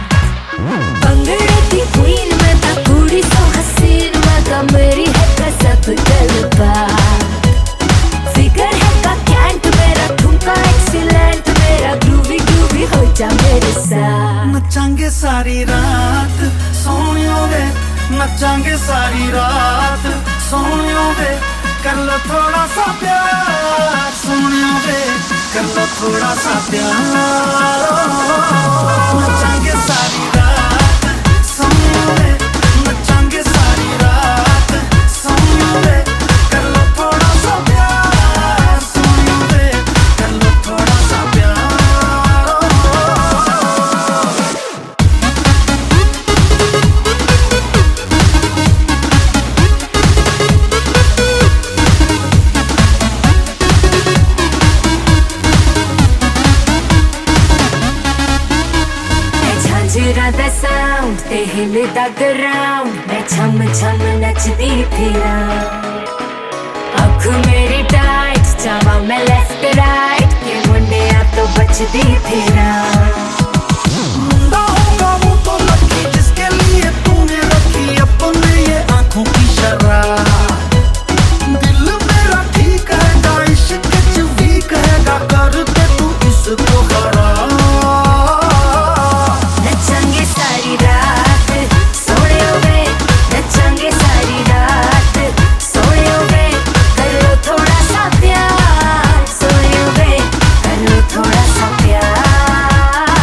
ਭੰਗੜੇ ਦੀ queen ਮੈਂ ਤਾਂ ਕੁੜੀ ਸੋ ਹਸੀਨ ਮੈਂ ਤਾਂ ਮੇਰੀ ਹੈ ਗਜ਼ਬ ਗਲਬਾ ਫਿਕਰ है का कैंट मेरा ठुमका एक्सीलेंट मेरा ग्रूवी ग्रूवी हो जा मेरे साथ नचांगे सारी रात सोनियो वे नचांगे सारी रात सोनियो वे कर लो थोड़ा सा प्यार सोनियो वे कर लो थोड़ा सा प्यार नचांगे सारी रात सोनियो वे नचांगे सारी रात सोनियो वे कर लो थोड़ा सा प्यार सोनियो वे कर लो थोड़ा सा प्यार झांझरा दा साउंड ते हिलदा ग्राउंड मैं छम छम नचदी फिरा अख मेरी टाइट जावा मैं लेफ्ट राइट ये मुंडिया तो बचदी फिरा मुंडा होगा वो तो लकी जिसके लिए तूने रखी अपने ये आंखों की शराब दिल मेरा ठीक है इश्क च वीक है कर दे तू इसको खराब नचांगे सारी रात सोने वे नचांगे सारी रात सोने वे कर लो थोड़ा सा प्यार सोने वे कर लो थोड़ा सा प्यार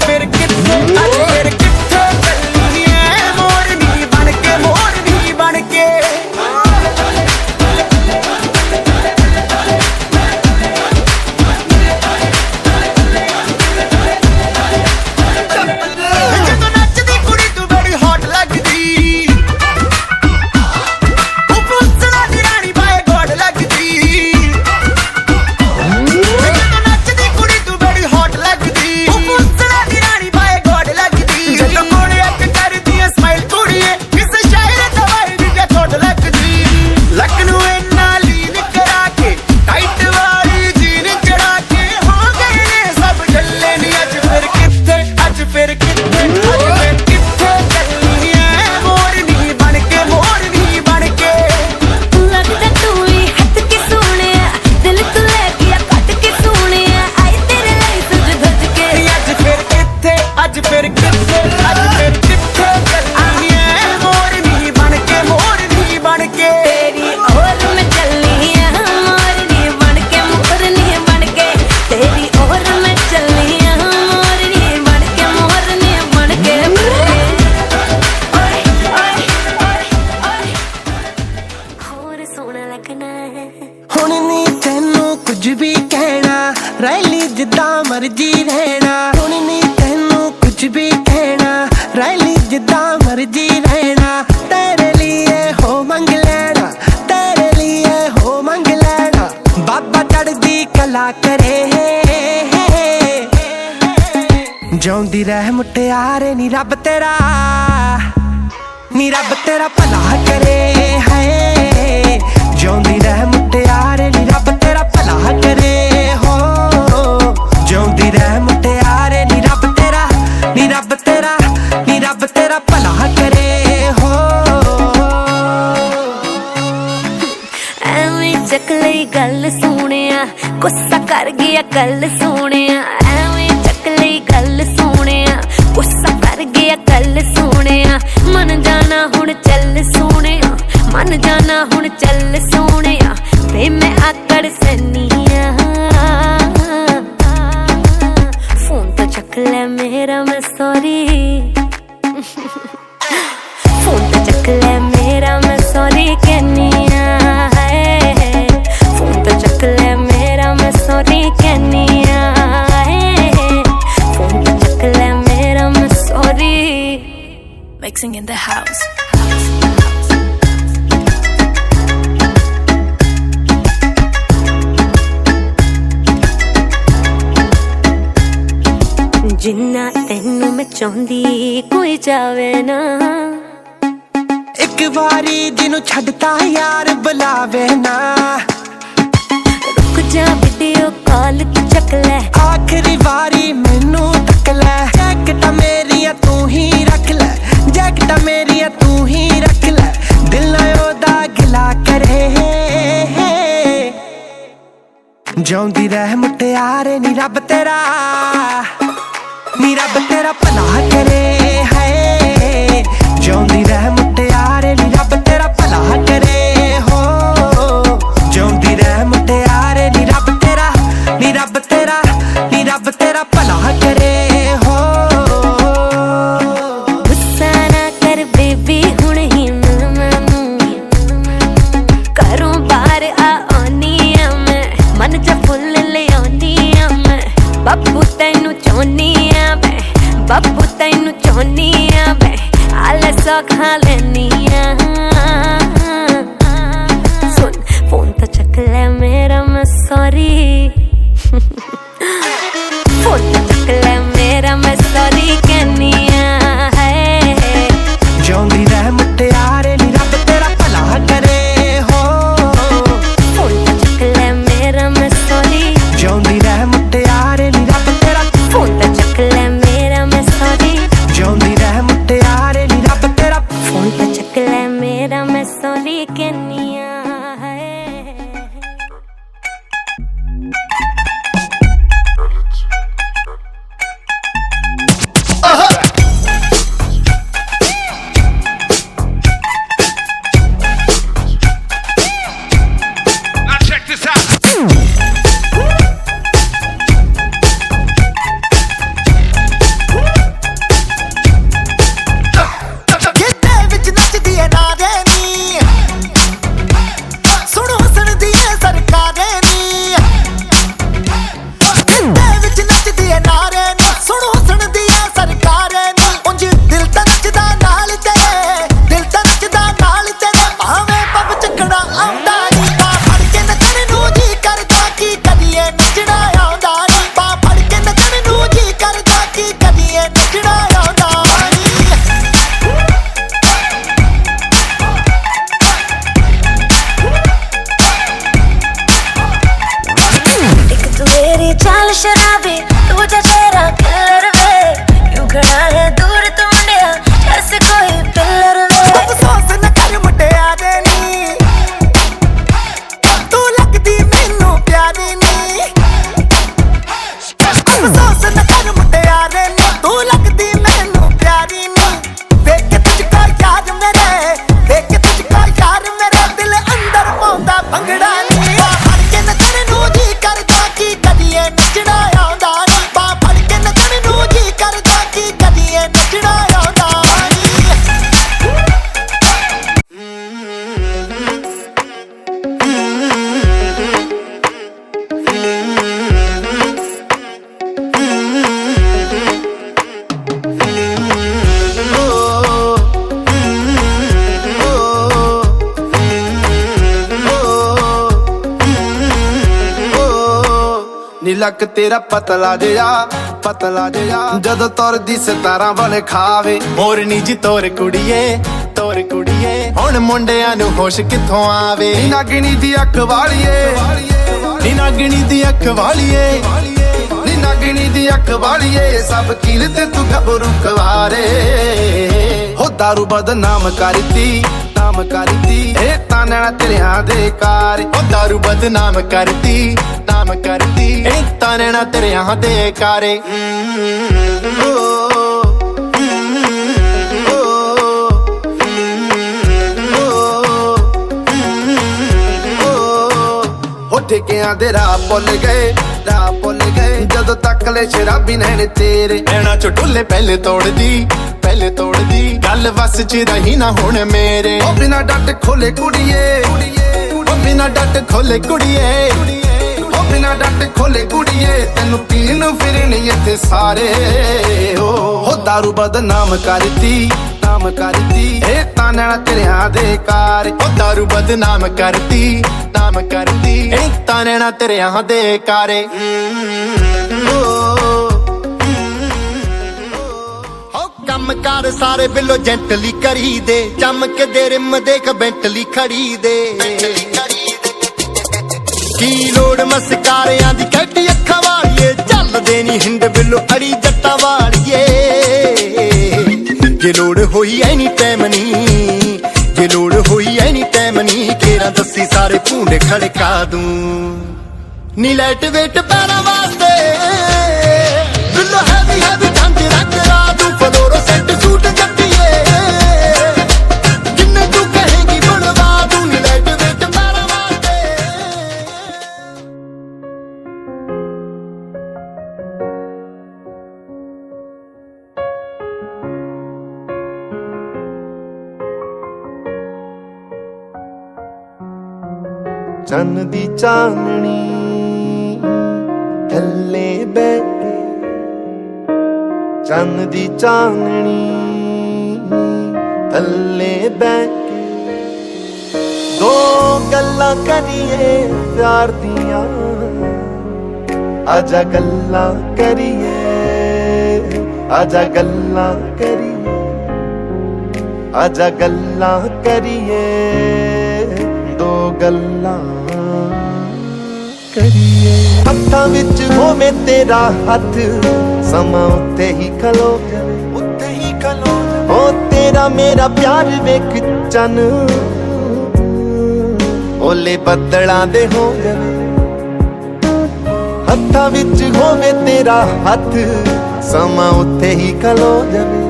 कुछ भी कहना, रैली जिदा मर्जी रहना। हुण नहीं तेनू कुछ भी कहना, रैली जिदा मर्जी रहना। तेरे लिए हो मंग लेना, तेरे लिए हो मंग लेना। बाबा चढ़दी कला करे, जिउंदी रह मुटियारे नी रब तेरा, नी रब तेरा भला करे है। जिउंदी रह मुटियारे नी रब तेरा भला करे हो। जिउंदी रह मुटियारे नी रब तेरा, नी रब तेरा, नी रब तेरा भला करे हो। ਐਵੇਂ ਚੱਕ ਲਈ ਗੱਲ ਸੋਹਣਿਆ, ਗੁੱਸਾ ਕਰ ਗਿਆ ਕੱਲ ਸੋਹਣਿਆ। ਐਵੇਂ ਚੱਕ ਲਈ ਗੱਲ ਸੋਹਣਿਆ, ਗੁੱਸਾ ਕਰ ਗਿਆ ਕੱਲ ਸੋਹਣਿਆ। ਮਨ ਜਾਣਾ ਹੁਣ ਚੱਲ ਸੋਹਣਿਆ, ਮਨ ਜਾਣਾ ਹੁਣ ਚੱਲ ਸੋਹਣਿਆ। ਵੇ ਮੈਂ ਆਕੜ ਸੈਨੀਆਂ, ਫੋਨ ਤਾਂ ਚੱਕ ਲੈ ਮੇਰਾ ਮੈਂ ਸੌਰੀ। ਫੋਨ ਤਾਂ ਚੱਕ ਲੈ ਮੇਰਾ ਮੈਂ ਸੌਰੀ ਕਹਿੰਨੀ ਆ। ਫੋਨ ਤਾਂ ਚੱਕ ਲੈ ਮੇਰਾ ਮੈਂ ਸੌਰੀ ਕਹਿੰਨੀ ਆ। ਫੋਨ ਤਾਂ ਚੱਕ ਲੈ ਮੇਰਾ ਮੈਂ sorry. Mixing in the house. ਜਿੰਨਾ ਤੈਨੂੰ ਮੈਂ ਚਾਹੁੰਦੀ ਕੋਈ ਜਾਵੇ ਨਾ। ਇੱਕ ਵਾਰੀ ਜਿਹਨੂੰ ਛੱਡਤਾ ਯਾਰ ਬੁਲਾਵੇ ਨਾ। ਰੁਕ ਜਾ ਵੀਡੀਓ ਕਾਲ ਤੂੰ ਚੱਕ ਲੈ, ਆਖਰੀ ਵਾਰੀ ਮੈਨੂੰ ਤੱਕ ਲੈ। ਜੈਕਟਾਂ ਮੇਰੀਆਂ ਤੂੰ ਹੀ ਰੱਖ ਲੈ, ਜੈਕਟਾਂ ਮੇਰੀਆਂ ਤੂੰ ਹੀ ਰੱਖ ਲੈ। ਦਿਲ ਨਾ ਉਹਦਾ ਗਿਲਾ ਕਰੇ, ਜਿਉਂਦੀ ਰਹਿ ਮੁਟਿਆਰੇ ਨੀ ਰੱਬ ਤੇਰਾ, ਨੀ ਰੱਬ ਤੇਰਾ ਭਲਾ ਕਰੇ ਹੈ। ਜਿਉਂਦੀ ਰਹਿ ਮੁਟਿਆਰੇ ਨੀ ਰੱਬ ਤੇਰਾ ਭਲਾ ਕਰੇ ਹੋ। ਜਿਉਂਦੀ ਰਹਿ ਮੁਟਿਆਰੇ ਨੀ ਰੱਬ ਤੇਰਾ, ਨੀ ਰੱਬ ਤੇਰਾ, ਨੀ ਰੱਬ ਤੇਰਾ ਭਲਾ ਕਰੇ ਹੋ। ਗੁੱਸਾ ਨਾ ਕਰ ਬੇਬੀ ਹੁਣ ਹੀ ਮਿਲ ਮੈਨੂੰ, ਘਰੋਂ ਬਾਹਰ ਆਉਣੀ ਆ ਮੈਂ। ਮਨ ਚ ਫੁੱਲ ਲਿਆਉਣੀ ਆ ਮੈਂ, ਬਾਪੂ ਤੈਨੂੰ ਚਾਹੁੰਨੀ ਆ ਮੈਂ। ਬਾਪੂ ਤੈਨੂੰ ਚਾਹੁੰਨੀ ਆ ਮੈਂ, ਆਲੇ ਸੌਖਾ ਲੈਨੀ ਆ। ਸੁਣ ਫੋਨ ਤਾਂ ਚੱਕ ਲੈ ਮੇਰਾ ਮੈਂ ਸੌਰੀ। ਫੋਨ ਤਾਂ ਚੱਕ ਲੈ ਮੇਰਾ ਮੈਂ ਸੌਰੀ ਕਹਿੰਨੀ ਆ। ਜਿਉਂਦੀ ਰਹਿ ਮੁਟਿਆਰੇ ਨੀ ਰੱਬ ਤੇਰਾ ਭਲਾ ਕਰੇ ਹੋ। ਫੋਨ ਤਾਂ ਚੱਕ ਲੈ ਮੇਰਾ ਮੈਂ ਸੌਰੀ। ਜਿਉਂਦੀ ਰਹਿ ਮੁਟਿਆਰੇ ਨੀ ਰੱਬ ਤੇਰਾ, ਫੋਨ ਤਾਂ ਚੱਕ ਲੈ ਮੇਰਾ ਮੈਂ ਸੌਰੀ। ਜਿਉਂਦੀ ਰਹਿ ਮੁਟਿਆਰੇ ਨੀ ਰੱਬ ਤੇਰਾ। ਫੋਨ ਤਾਂ ਚੱਕ ਲੈ ਮੇਰਾ ਮੈਂ ਸੌਰੀ ਕਹਿੰਨੀ ਆ। ਗਿੱਧੇ ਵਿੱਚ ਨੱਚਦੀ ਏ ਨਾਰੇ ਨੀ, ਲੱਕ ਤੇਰਾ ਪਤਲਾ ਜਿਹਾ ਜਦੋਂ ਤੁਰਦੀ ਸਿਤਾਰਾਂ ਵਾਲੇ ਖਾਵੇ ਮੋਰਨੀ ਜੀ ਤੋਰ ਕੁੜੀਏ ਹੁਣ ਮੁੰਡਿਆਂ ਨੂੰ ਹੋਸ਼ ਕਿੱਥੋਂ ਆਵੇ ਨੀ ਨਾਗਣੀ ਦੀ ਅੱਖ ਵਾਲੀਏ ਨੀ ਨਾਗਣੀ ਦੀ ਅੱਖ ਵਾਲੀਏ ਨੀ ਨਾਗਣੀ ਦੀ ਅੱਖ ਵਾਲੀਏ ਸਭ ਕੀਲ ਤੇ ਤੂੰ ਗੱਭਰੂ ਕੁਆਰੇ ਹੋ ਦਾਰੂ ਬਦਨਾਮ ਕਰਤੀ ਇਹ ਤਾਂ ਨੈਣਾ ਤੇਰਿਆਂ ਦੇ ਕਾਰ ਉਹ ਦਾਰੂ ਬਦਨਾਮ ਕਰਤੀ ਇਹ ਤਾਂ ਨੈਣਾ ਤੇਰਿਆਂ ਦੇ ਕਾਰੇ ਠੇਕਿਆਂ ਦੇ ਰਾਹ ਭੁੱਲ ਗਏ ਜਦੋਂ ਤੱਕ ਲੈ ਸ਼ਰਾਬੀ ਨੈਣ ਤੇਰੇ ਨੈਣਾ ਚ ਢੁੱਲੇ ਪਹਿਲੇ ਤੋੜਦੀ ਗੱਲ ਵਸ ਚ ਰਹੀ ਨਾ ਹੁਣ ਮੇਰੇ ਉਹ ਬਿਨਾ ਡੱਟ ਖੋਲੇ ਕੁੜੀਏ ਉਹ ਬਿਨਾ ਡੱਟ ਖੋਲੇ ਕੁੜੀਏ ਉਹ ਬਿਨਾ ਡੱਟ ਖੋਲੇ ਕੁੜੀਏ ਤੈਨੂੰ ਪੀਣ ਨੂੰ ਫਿਰਨੀ ਇੱਥੇ ਸਾਰੇ ਹੋ ਦਾਰੂ ਬਦਨਾਮ ਕਰਤੀ ਇਹ ਤਾਂ ਨੈਣਾ ਤੇਰਿਆਂ ਦੇ ਕਾਰ ਉਹ ਦਾਰੂ ਬਦਨਾਮ ਕਰਤੀ ਇਹ ਤਾਂ ਨੈਣਾ ਤੇਰਿਆਂ ਦੇ ਕਾਰੇ ਕੰਮ ਕਾਰ ਸਾਰੇ ਬਿੱਲੋ ਜੈਂਟਲੀ ਕਰੀਦੇ ਚਮਕਦੇ ਰਿਮ ਦੇਖ ਬੈਂਟਲੀ ਖੜੀ ਦੇ ਕੀ ਲੋੜ ਮਸਕਾਰਿਆਂ ਦੀ ਕੱਟੀ ਅੱਖਾਂ ਵਾਲੀਏ ਚੱਲਦੇ ਨੀ ਹਿੰਡ ਬਿੱਲੋ ਅੜੀ ਜੱਟਾਂ ਵਾਲੀਏ ਜੇ ਲੋੜ ਹੋਈ ਐਨੀ ਟਾਈਮ ਨੀ ਕੇਰਾਂ ਦੱਸੀ ਸਾਰੇ ਭੂੰਡੇ ਖੜਕਾ ਦੂੰ ਨੀ ਲਾਈਟ ਵੇਟ ਪੈਰਾਂ ਵਾਸਤੇ ਬਿੱਲੋ ਹੈਵੀ ਢੰਗ ਰੱਖ ਲਾ ਤੂੰ ਫਲੋਰੋ ਸੈੱਟ ਸੂਟ ਜੱਟੀਏ ਜਿੰਨੇ ਤੂੰ ਕਹੇਂਗੀ ਬਣਵਾ ਦੂੰ ਨੀ ਲਾਈਟ ਵੇਟ ਪੈਰਾਂ ਵਾਸਤੇ ਚੰਨ ਦੀ ਚਾਨਣੀ ਥੱਲੇ ਬਹਿ ਕੇ ਚੰਨ ਦੀ ਚਾਨਣੀ ਥੱਲੇ ਬਹਿ ਕੇ ਦੋ ਗੱਲਾਂ ਕਰੀਏ ਪਿਆਰ ਦੀਆਂ ਆਜਾ ਗੱਲਾਂ ਕਰੀਏ ਆਜਾ ਗੱਲਾਂ ਕਰੀਏ ਆਜਾ ਗੱਲਾਂ ਕਰੀਏ ਦੋ ਗੱਲਾਂ ਕਰੀਏ ਹੱਥਾਂ ਵਿੱਚ ਹੋਵੇ ਤੇਰਾ ਹੱਥ ਸਮਾਂ ਉੱਤੇ ਹੀ ਖਲੋ ਓ ਤੇਰਾ ਮੇਰਾ ਪਿਆਰ ਵੇਖ ਚੰਨ ਓਲੇ ਬੱਦਲਾਂ ਦੇ ਹੋ ਜਾਵੇ ਹੱਥਾਂ ਵਿੱਚ ਹੋਵੇ ਤੇਰਾ ਹੱਥ ਸਮਾਂ ਉੱਤੇ ਹੀ ਖਲੋ ਜਾਵੇ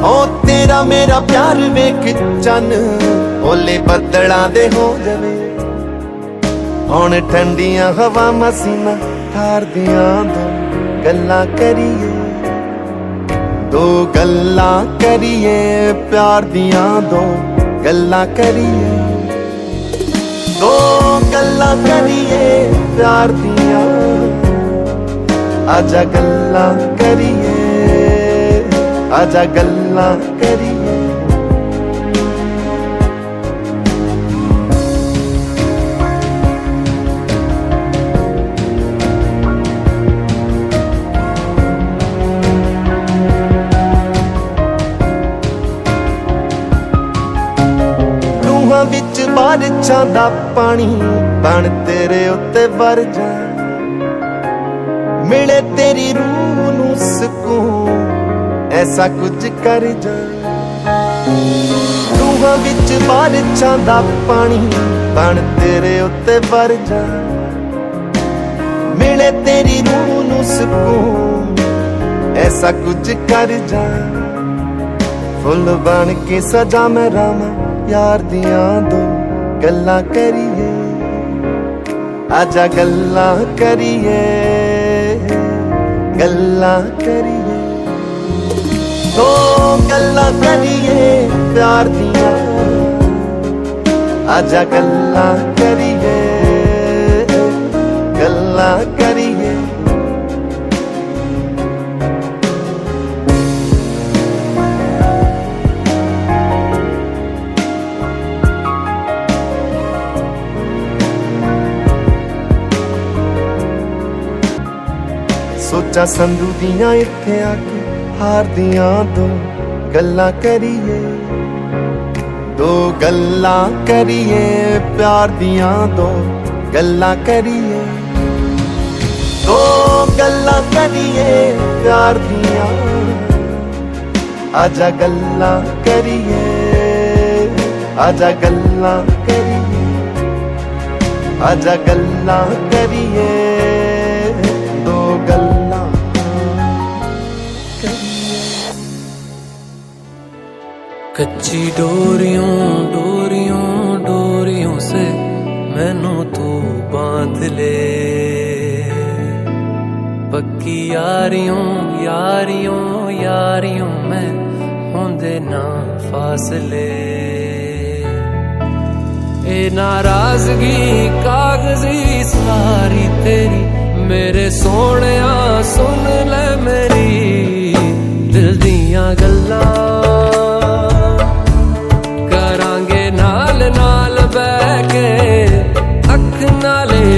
ਓ ਤੇਰਾ ਮੇਰਾ ਪਿਆਰ ਵੇਖ ਚੰਨ ਓਲੇ ਬੱਦਲਾਂ ਦੇ ਹੋ ਜਾਵੇ ਹੁਣ ਠੰਡੀਆਂ ਹਵਾਵਾਂ ਸੀਨਾ ਠਾਰਦੀਆਂ ਦੋ ਗੱਲਾਂ ਕਰੀਏ ਦੋ ਗੱਲਾਂ ਕਰੀਏ ਪਿਆਰ ਦੀਆਂ ਦੋ ਗੱਲਾਂ ਕਰੀਏ ਦੋ ਗੱਲਾਂ ਕਰੀਏ ਪਿਆਰ ਦੀਆਂ ਆਜਾ ਗੱਲਾਂ ਕਰੀਏ ਆਜਾ ਗੱਲਾਂ ਕਰੀਏ ਵਿੱਚ ਬਾਰਿਸ਼ਾਂ ਦਾ ਪਾਣੀ ਬਣ ਤੇਰੇ ਉੱਤੇ ਵਰ ਜਾ ਮਿਲੇ ਤੇਰੀ ਰੂਹ ਨੂੰ ਸਕੂਨ ਐਸਾ ਕੁਝ ਕਰ ਜਾ ਰੂਹਾਂ ਵਿੱਚ ਬਾਰਿਸ਼ਾਂ ਦਾ ਪਾਣੀ ਬਣ ਤੇਰੇ ਉੱਤੇ ਵਰ ਜਾ ਮਿਲੇ ਤੇਰੀ ਰੂਹ ਨੂੰ ਸਕੂਨ ਐਸਾ ਕੁਝ ਕਰ ਜਾ ਫੁੱਲ ਬਣ ਕੇ ਸਜਾ ਮੈਂ ਰਾਵਾਂ ਯਾਰ ਦੀਆਂ ਦੋ ਗੱਲਾਂ ਕਰੀਏ ਆਜਾ ਗੱਲਾਂ ਕਰੀਏ ਦੋ ਗੱਲਾਂ ਕਰੀਏ ਪਿਆਰ ਦੀਆਂ ਆਜਾ ਗੱਲਾਂ ਕਰੀਏ ਚਾਚਾ ਸੰਧੂ ਦੀਆਂ ਇੱਥੇ ਆ ਕੇ ਹਾਰ ਦੀਆਂ ਦੋ ਗੱਲਾਂ ਕਰੀਏ, ਦੋ ਗੱਲਾਂ ਕਰੀਏ ਪਿਆਰ ਦੀਆਂ, ਦੋ ਗੱਲਾਂ ਕਰੀਏ, ਦੋ ਗੱਲਾਂ ਕਰੀਏ ਪਿਆਰ ਦੀਆਂ, ਆਜਾ ਗੱਲਾਂ ਕਰੀਏ, ਆਜਾ ਗੱਲਾਂ ਕਰੀਏ, ਆਜਾ ਗੱਲਾਂ ਕਰੀਏ, ਦੋ ਗੱਲਾਂ ਕਰੀਏ। कच्ची डोरियों डोरियों डोरियों से मैनू तू बांध ले, पक्की यारियों यारियों यारियों में होंदे ना फासले, ए नाराजगी कागजी सारी तेरी मेरे सोहणिया सुन ले मेरी दिल दियां गल्लां,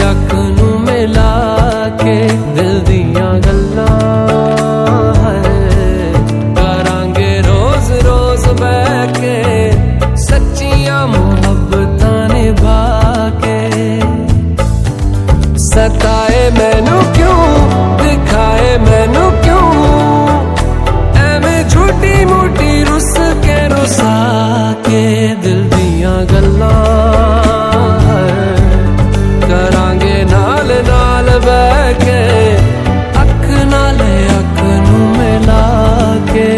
अख नू मिला के दिल दियां गल्लां करांगे रोज रोज बह के सच्चियां मुहब्बतां निभा के। सताए मैनू क्यों दिखाए मैनू क्यों एवें झूठी मूठी रुस के रुसा के दिल दियां गल्लां करांगे नाल नाल बह के अख नाल अख नू मिला के।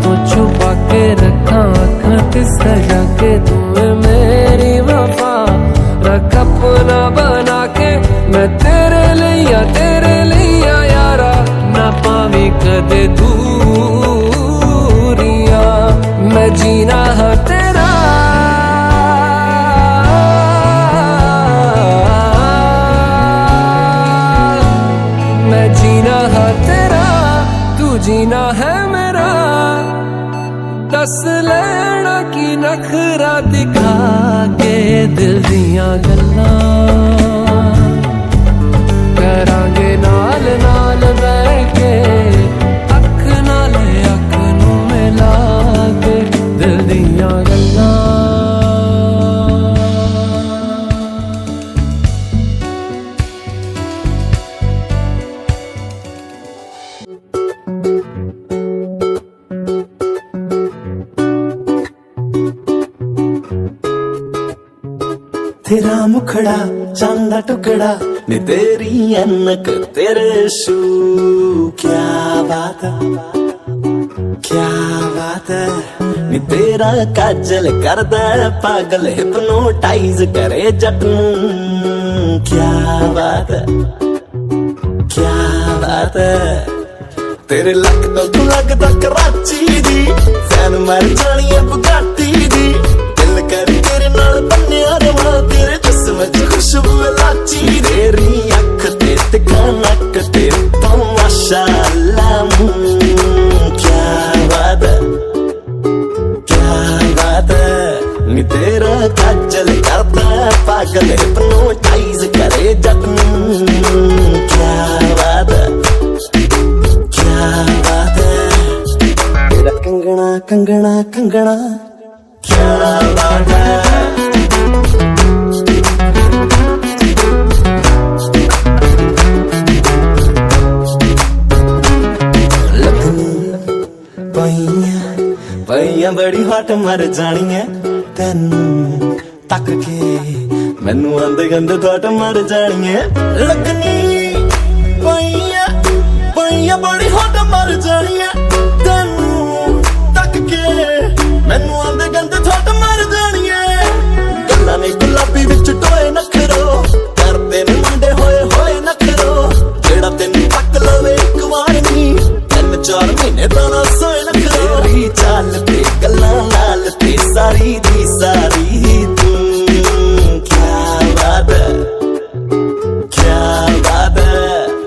तो छुपा के रखा आँखां ते सजा के तुम्हें मेरी वफा रख अपना बना के मैं तेरे लिया यारा ना पावी कदे दूरियां मैं जीना है तेरा मैं जीना है तेरा तू जीना है मेरा दस लेना की नखरा दिखा के दिल दियां गल्लां करांगे नाल नाल बह के अख नाल अख नू मिला के दिल दियां गल्लां। तेरा मुखड़ा चांदा टुकड़ा ने तेरी अनक तेरे शू क्या बात है नी तेरा काजल करदा पागल हिप्नोटाइज करे जट नू क्या बात है तेरे लक तो तू लगदा कराची दी फैन मर जानी है बुगाटी दी दिल कर तेरे नाल बन्निया रवा तेरे जिस्म च खुशबू लाची तेरी अख ते तिका नक ते तो माशाअल्लाह क्या बात है नी तेरा काजल करदा पागल हिप्नोटाइज करे जट नू क्या बात है तेरा कंगना कंगना कंगना क्या बात है। पईयां बड़ी हट मर जानी है तेनू तक के मैनू आंदे गंदे थोट मर जानी है लगनी पईयां बड़ी हट मर जानी है तेनू तक के मैनू आंदे गंदे थोट मर जानी है गल्लां ने गुलाबी विच टोए नखरो करदे ने मुंडे होए होए नखरो जेड़ा तेनू तक लवे इक वार नी 3-4 महीने तो ना सोए नखरो तेरी चाल ते गल्लां लाल ते सारी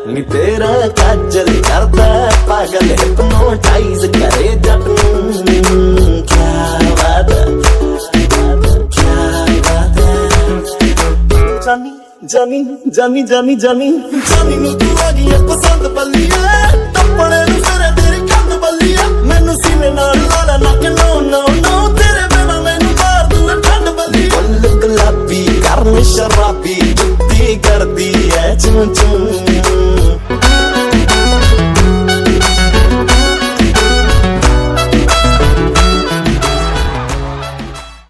ਨੀ ਤੇਰਾ ਕਾਜਲ ਕਰਦਾ ਪਾਗਲ ਹਿਪਨੋਟਾਈਜ਼ ਕਰੇ ਜੱਟੂ ਕਿਆ ਬਾਤ ਹੈ ਜਾਨੀ ਜਾਨੀ ਜਾਨੀ ਜਾਨੀ ਜਾਨੀ ਨੂੰ ਤੂੰ ਆ ਗਈ ਪਸੰਦ ਬੱਲੀਏ ਟੱਪਣੇ ਨੂੰ ਸਿਰੇ ਤੇਰੀ ਕੰਧ ਬੱਲੀਏ ਮੈਨੂੰ ਸੀਨੇ ਨਾਲ ਲਾਲਾ ਨੱਕ ਨੋ ਨੋ ਨੋ ਤੇਰੇ ਬਿਨਾ ਮੈਨੂੰ ਮਾਰ ਦੂੰ ਠੰਡ ਬੱਲੀ ਬੁੱਲ ਗੁਲਾਬੀ ਕਰਨ ਸ਼ਰਾਬੀ ਜੁੱਤੀ ਕਰਦੀ ਐ ਚੂੰ ਚੂੰ